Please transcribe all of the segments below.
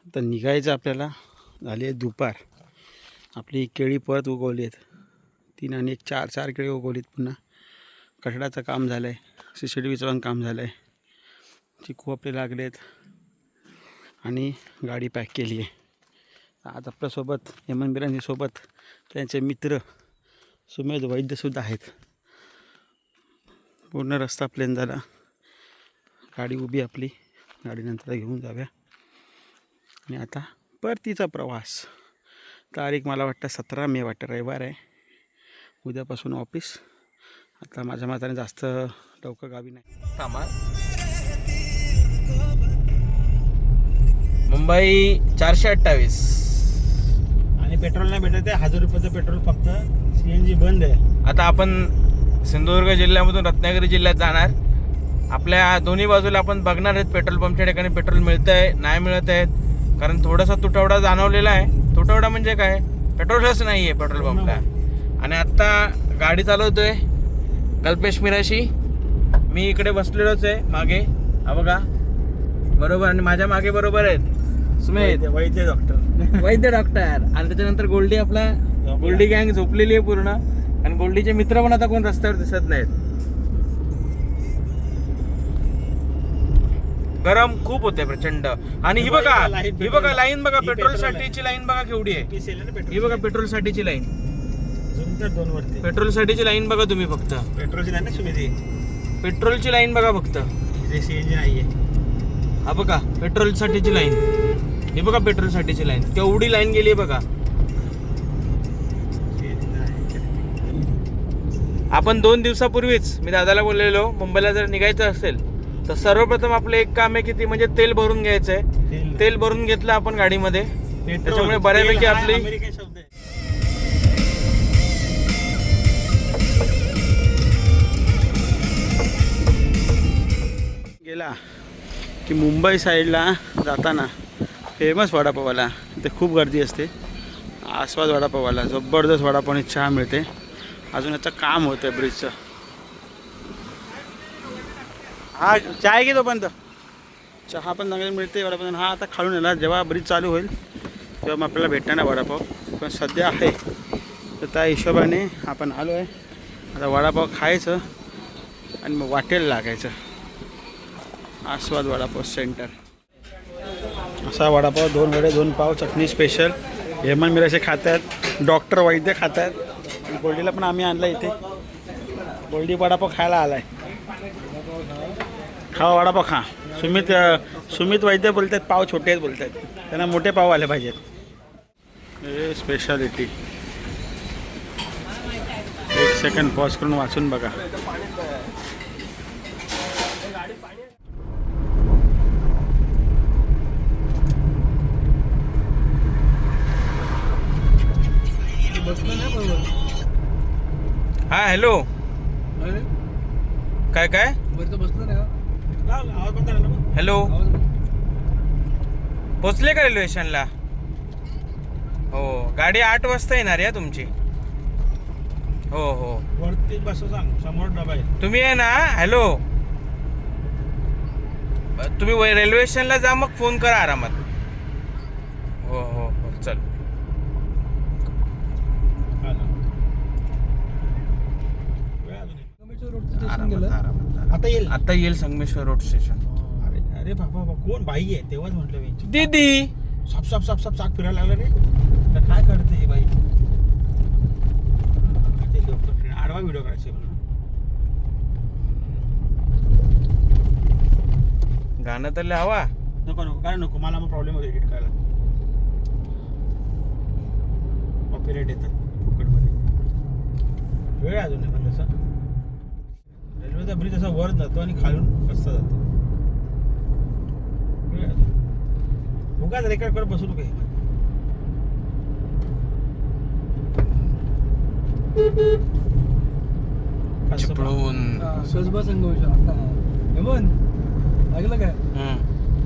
आता निघायचं आपल्याला. झाली आहे दुपार. आपली केळी परत उगवली आहेत. 3 आणि 1 4 केळी उगवलीत. पुन्हा कठड्याचं काम झालं आहे. CCTVचं पण काम झालं आहे. चिकू आपले लागले आहेत आणि गाडी पॅक केली आहे. आज आपल्यासोबत हेमंत बिरांजीसोबत त्यांचे मित्र सुमेध वैद्यसुद्धा आहेत. पूर्ण रस्ता प्लेन झाला. गाडी उभी आपली. गाडीनंतर घेऊन जाऊया. आणि आता परतीचा प्रवास. तारीख मला वाटतं 17 मे वाटतं, रविवार आहे. उद्यापासून ऑफिस. आता माझ्या मताने जास्त लवकर गावी नाही. थांबा. मुंबई 428 आणि पेट्रोल नाही भेटत आहे. 1000 रुपयाचं पेट्रोल फक्त. CNG बंद आहे. आता आपण सिंधुदुर्ग जिल्ह्यामधून रत्नागिरी जिल्ह्यात जाणार. आपल्या दोन्ही बाजूला आपण बघणार आहेत पेट्रोल पंपच्या ठिकाणी पेट्रोल मिळतं आहे नाही मिळत आहेत. कारण थोडासा तुटवडा जाणवलेला आहे. तुटवडा म्हणजे काय, पेट्रोलच नाही आहे पेट्रोल पंपला. आणि आत्ता गाडी चालवतोय कल्पेश मिराशी. मी इकडे बसलेलोच आहे मागे, हा बघा बरोबर. आणि माझ्या मागे बरोबर आहेत सुमेध वैद्य डॉक्टर. वैद्य डॉक्टर. आणि त्याच्यानंतर गोल्डी, आपला गोल्डी गँग झोपलेली आहे पूर्ण. आणि गोल्डीचे मित्र पण आता कोण रस्त्यावर दिसत नाहीत. गरम खूप होते प्रचंड. आणि ही बघा लाईन बघा, पेट्रोल साठीची लाईन बघा केवढी आहे. ही बघा पेट्रोल साठीची लाईन. 2 वरती पेट्रोल साठीची लाईन बघा तुम्ही फक्त. पेट्रोलची नाही ना सुमेधी. पेट्रोलची लाईन बघा फक्त. CNG नाहीये. हा बघा पेट्रोल साठीची लाईन. ही बघा पेट्रोल साठीची लाईन केवढी लाईन गेली आहे बघा. आपण 2 दिवसापूर्वीच मी दादाला बोललेलो मुंबईला जर निघायचं असेल तर सर्वप्रथम आपलं एक काम आहे की ती म्हणजे तेल भरून घ्यायचं आहे. तेल भरून घेतलं आपण गाडीमध्ये. त्याच्यामुळे बऱ्यापैकी आपली गेला की मुंबई साईडला जाताना फेमस वडापावाला इथे खूप गर्दी असते. आस्वाद वडापावाला जबरदस्त वडापावनी चहा मिळते. अजून याचं काम होतं आहे ब्रिजचं. हा चाय घेतो पण चहा पण चांगली मिळते वडापाव. हा आता खालून येणार, जेव्हा ब्रिज चालू होईल तेव्हा मग आपल्याला भेटणार ना वडापाव. पण सध्या आहे तर त्या हिशोबाने आपण आलो आहे. आता वडापाव खायचं आणि मग वाटेल लागायचं. आस्वाद वडापाव सेंटर. असा वडापाव 2 वडे 2 पाव चटणी स्पेशल. हेमंत मिराशे खात आहेत, डॉक्टर वैद्य खात आहेत. आणि गोल्डीला पण आम्ही आणलं इथे. गोल्डी वडापाव खायला आला आहे. खा वडापाव खा. सुमित वैद्य बोलत आहेत पाव छोटे आहेत बोलत आहेत. त्यांना मोठे पाव आले पाहिजेत. हे स्पेशालिटी. 1 सेकंड पॉज करून वाचून बघा. हा हॅलो. काय हॅलो. पोचले का रेल्वे स्टेशनला? हो, गाडी 8 वाजता येणार आहे तुमची. हो हो वरती बस समोर डबा आहे. तुम्ही आहे ना. हॅलो, तुम्ही रेल्वे स्टेशनला जा मग फोन करा आरामात. हो हो हो चल. आता येईल संगमेश्वर रोड स्टेशन. अरे बाबा कोण बाई आहे तेव्हाच म्हटलं मी. दीदी साप चाक फिरायला लागला रे. तर काय करते ही बाई. आडवा व्हिडिओ करायचे म्हणून. गाणं तर हवा. नको काय नको. मला मग प्रॉब्लेम होतो एडिट करायला. कॉपीराइट येतात फुकटमध्ये. वेळ अजून आहे पण तसं. रेल्वेचा ब्रिज असा वर जातो आणि खालून रस्ता जातो. उगाच रेकॉर्ड करत बसू नको. चिपळून कसबा संगमेश्वर. आता हेमंत ऐकलं काय?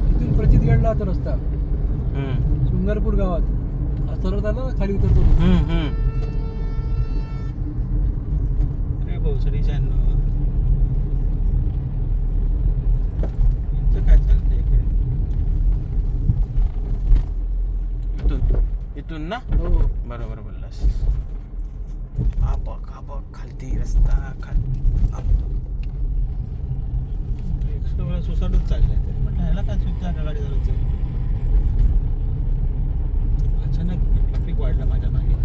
तिथून प्रचितगडला आता रस्ता शृंगारपूर गावात सरळ आला ना खाली उतरतो. अरे भोसडीच्या काय चालतंय इकडे. इथून ना हो बरोबर बोललास. हा बघ खालती रस्ता एक्स्ट्रा मला सुसाटच चाललंय तरी म्हटलं ह्याला काय सुद्धा का गाडी चालवते. अचानक ट्रॅफिक वाढला माझ्या मागे.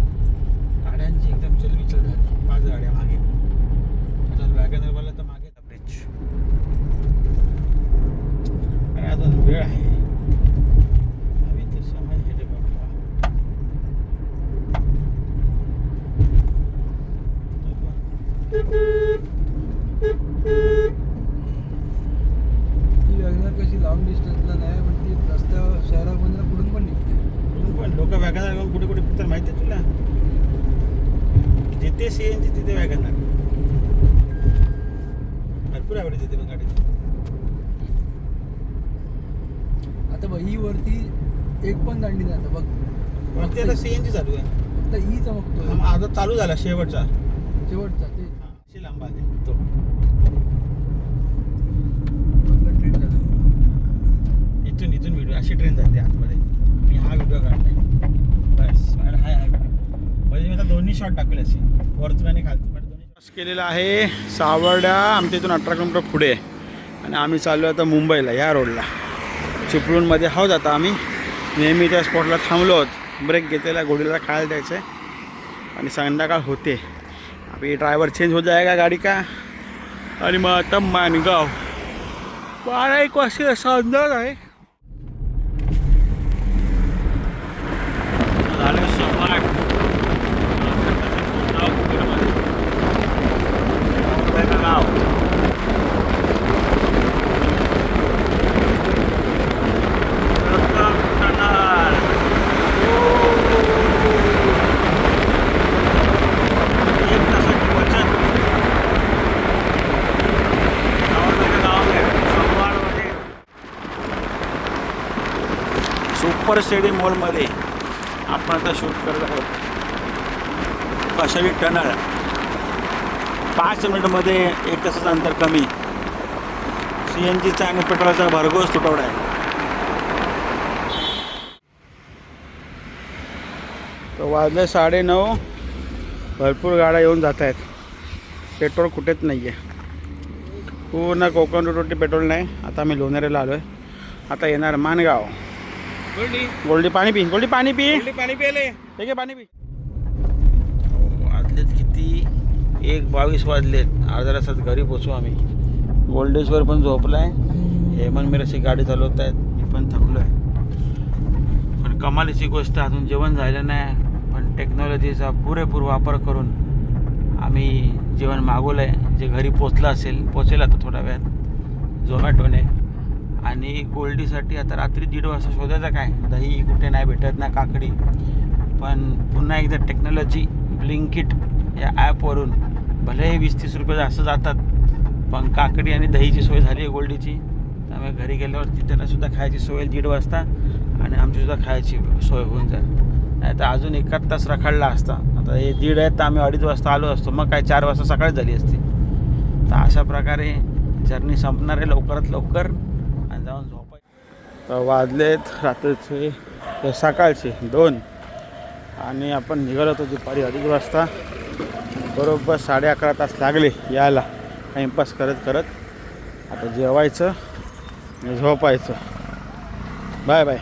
गाड्यांची एकदम चलबिचल झाली. 5 गाड्या मागे. जर वॅगनर बोलला तर मागे ब्रिज. आणि अजून वेळ आहे. अभी तर समय है रे बाबा. ती वॅगनर कशी लॉंग डिस्टन्सला नाही पण ती रस्त्या शहरामध्ये पुढून पण निघते. पण लोक वॅगनर घेऊन कुठे कुठे फिरतात माहिती आहे तुला. जिथे सीएनजी तिथे वॅगनर. भरपूर आवडते तिथे पण गाडी. आता बघ ही वरती एक पण दांडी नाही आता बघ. वरती आता सीएनजी चालू आहे. फक्त ही चमकतोय आता चालू झाला शेवटचा. शेवटचा ते अशी लांब आहे तो. ट्रेन झालं. इथून व्हिडिओ अशी ट्रेन जाते आतमध्ये. मी हा व्हिडिओ काढलाय बस. आणि हा व्हिडिओ म्हणजे मी आता दोन्ही शॉट टाकले असे वरतून आणि खालतून. दोन्ही केलेला आहे. सावर्डा आमच्या इथून 18 किलोमीटर पुढे आणि आम्ही चाललो आता मुंबईला या रोडला. चिपळूणमध्ये आहोत आता आम्ही. नेहमी त्या स्पॉटला थांबलो आहोत. ब्रेक घेतलेला घोडीला खायला द्यायचं आहे आणि संध्याकाळ होते. अभी ड्रायव्हर चेंज हो जाएगा गाडी का. आणि मग आता मानगाव 12-1 वाजता असा अंदाज आहे. झालं सपाट. नाव सुपर स्टेडियम मॉलमध्ये आपण आता शूट करत आहोत. कशावी टनल 5 मिनिटमध्ये 1 तासाचं अंतर कमी. CNGचा आणि पेट्रोलचा भरघोस तुटवडा आहे. तो वाजले 9:30. भरपूर गाड्या येऊन जात आहेत. पेट्रोल कुठेच नाही आहे. पूर्ण कोकण रोडवरती पेट्रोल नाही. आता आम्ही लोणाऱ्याला आलो आहे. आता येणार मानगाव. गोल्डी पाणी पी. पाणी प्यायले ठीक आहे पाणी पी. वाजलेत किती 1:22 वाजलेत. अर्ध्या तासात घरी पोचू आम्ही. गोल्डेश्वर पण झोपला आहे. हेमंत मिरशी गाडी चालवत आहेत. मी पण थकलो आहे. पण कमालीची गोष्ट अजून जेवण झालं नाही. पण टेक्नॉलॉजीचा पुरेपूर वापर करून आम्ही जेवण मागवलं आहे. जे घरी पोचेल आता थोड्या वेळात झोमॅटोने. आणि गोल्डीसाठी आता रात्री 1:30 वाजता शोधायचं काय. दही कुठे नाही भेटत ना काकडी. पण पुन्हा एकदा टेक्नॉलॉजी ब्लिंकिट या ॲपवरून भलेही 20-30 रुपये जास्त जातात पण काकडी आणि दहीची सोय झाली आहे गोल्डीची. त्यामुळे घरी गेल्यावर त्यांनासुद्धा खायची सोय 1:30 वाजता आणि आमचीसुद्धा खायची सोय होऊन जाईल. नाही तर अजून 1 तास रखडला असता. आता हे 1:30 आहेत तर आम्ही 2:30 वाजता आलो असतो. मग काय 4 वाजता सकाळी झाली असती. तर अशा प्रकारे जर्नी संपणार आहे लवकरात लवकर आणि जाऊन झोपायचं. तर वाजलेत रात्रीचे सकाळचे 2 आणि आपण निघालो होतो दुपारी 2:30 वाजता. बरोबर 11:30 तास लागले यायला टाईमपास करत. आता जेवायचं आणि झोपायचं. Bye bye.